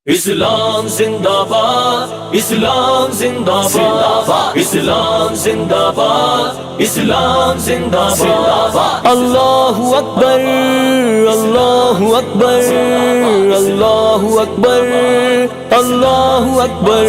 اسلام زندہ باد، اسلام زندہ باد، اسلام زندہ باد، اسلام زندہ باد۔ اللہ اکبر، اللہ اکبر، اللہ اکبر، اللہ اکبر۔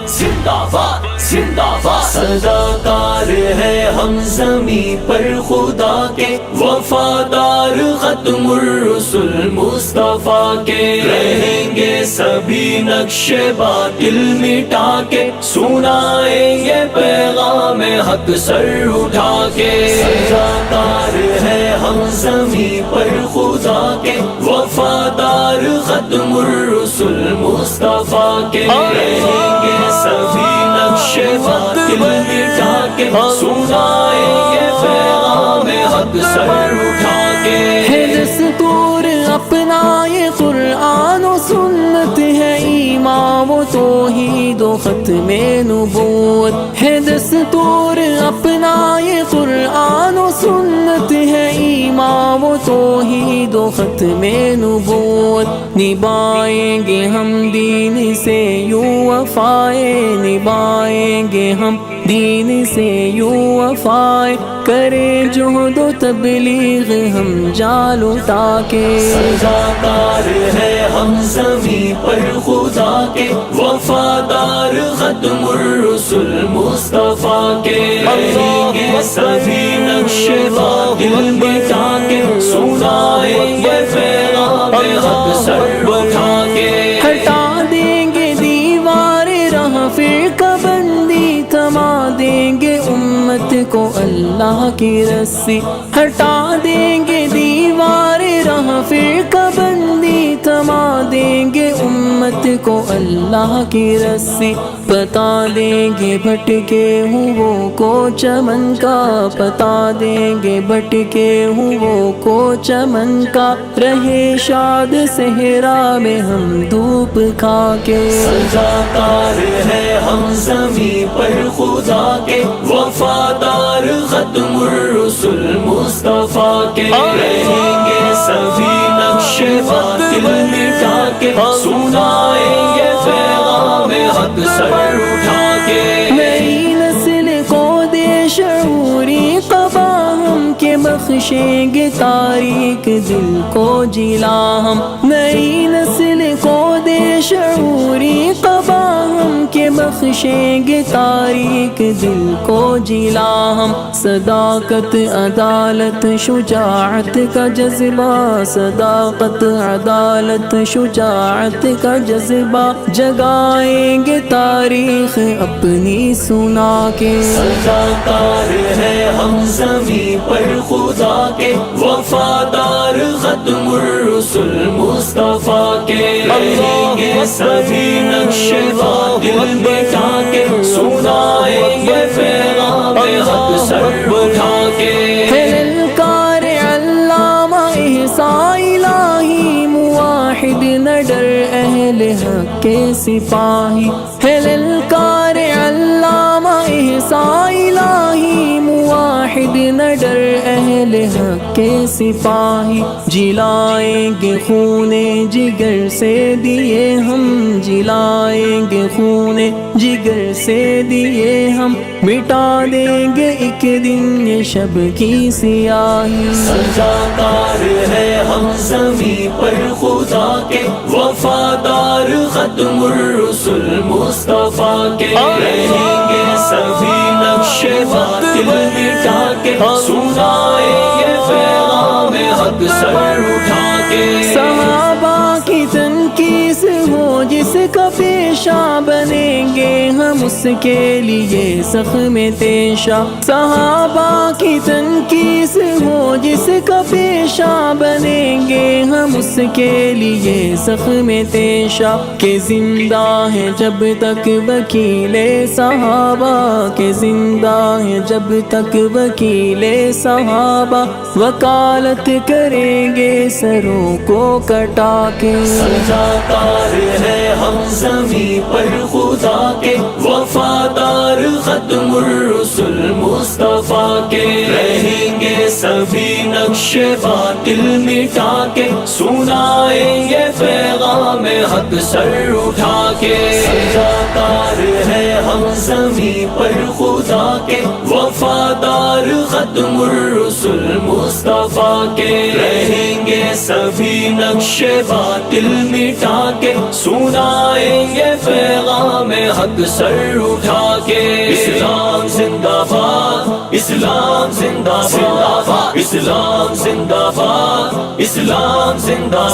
زندہ باد، زندہ باد۔ صداکار ہے ہم زمین پر خدا کے، وفادار ختم الرسل مصطفیٰ کے، رہیں گے سبھی نقش باطل مٹا کے، سنائیں گے پیغام حق سر اٹھا کے۔ صداکار ہے ہم زمین پر خدا کے، وفادار ختم الرسل مصطفیٰ کے، رہیں گے سبھی نقش باطل مٹا کے، سنائیں گے پیغام حق سر اٹھا کے۔ ہے دستور اپنا یہ قرآن و سنت، ہے ایمان و توحید و ختم نبوت، ہے دستور اپنا یہ قرآن و سنت، ہے ایمان و توحید و ختم نبوت۔ نبھائیں گے ہم دین سے یوں وفائے، نبھائیں گے ہم دین سے یوں وفائے، کرے جہد و تبلیغ ہم جال اٹھا کے۔ صداکار ہے ہم زمین پر خدا کے، وفادار ختم الرسل مصطفیٰ کے، رہیں گے سبھی نقش باطل مٹا کے، سنائیں گے پیغام حق سر اٹھا کے۔ ہٹا دیں گے دیوار راہ فرقہ بندی، تھما دیں گے امت کو اللہ کی رسی، ہٹا دیں گے دیوار راہ فرقہ بندی، تھما دیں گے امت کو اللہ کی رسی، بتا دیں گے بھٹکے ہوئوں کو چمن کا، بتا دیں گے بھٹکے ہوئوں کو چمن کا، رہے شاد صحرا میں ہم دھوپ کھا کے۔ صداکار ہے ہم زمین پر خدا کے، وفادار ختم الرسل مصطفیٰ کے، رہیں گے سبھی نقش باطل مٹا کے، سنائیں گے پیغام حق سر اٹھا کے۔ نئی نسل کو دے شعوری قبا ہم کے، بخشیں گے تاریک دل کو جلا ہم، نئی نسل کو دے شعوری قبا ہم کے، بخشیں گے تاریک دل کو جلا ہم، صداقت عدالت شجاعت کا جذبہ، صداقت عدالت شجاعت کا جذبہ، جگائیں گے تاریخ اپنی سنا کے۔ صداکار ہے ہم زمین پر خدا کے، وفادار ختم الرسل مصطفیٰ کے، رہیں گے سبھی نقش باطل مٹا کے، سنائیں گے پیغام حق سر اٹھا کے۔ ہے للکار علامہ احسان الہی، موحد نہ ڈر اہل حق کے سپاہی، ہے للکار علامہ احسان الہی، موحد نہ ڈر اہل حق کے سپاہی، جلائیں گے خون جگر سے دیے ہم، جلائیں گے خون جگر سے دیے ہم، مٹا دیں گے ایک دن یہ شب کی سیاہی۔ صداکار ہے ہم زمین پر خدا کے، وفادار ختم الرسل مصطفیٰ کے، رہیں گے سبھی نقش باطل مٹا کے، سنائیں گے پیغام حق سر اٹھا کے۔ صحابہ کی تنقید ہو جس کا پیشہ، بنیں گے ہم اس کے لیے زخم تیشہ، صحابہ کی تنقید ہو جس کا پیشہ، بنیں گے ہم اس کے لیے زخم تیشہ، کہ زندہ ہے جب تک وکیل صحابہ، کہ زندہ ہے جب تک وکیل صحابہ، وکالت کریں گے سروں کو کٹا کے۔ صداکار ہے ہم زمین پر خدا کے، وفادار ختم الرسل مصطفیٰ کے، رہیں گے سبھی نقش باطل مٹا کے، سنائیں گے پیغام حق سر اٹھا کے۔ سجاکار ہے ہم زمین پر خدا کے، وفادار ختم الرسل مصطفیٰ کے۔ رہیں گے سبھی نقش باطل مٹا کے، سنائیں گے پیغام حق سر اٹھا کے۔ اسلام زندہ باد، اسلام زندہ باد، اسلام زندہ باد، اسلام زندہ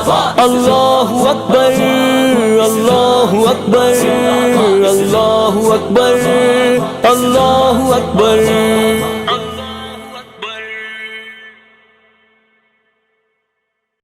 باد۔ اللہ اکبر، اللہ اکبر، اللہ اکبر، اللہ اکبر۔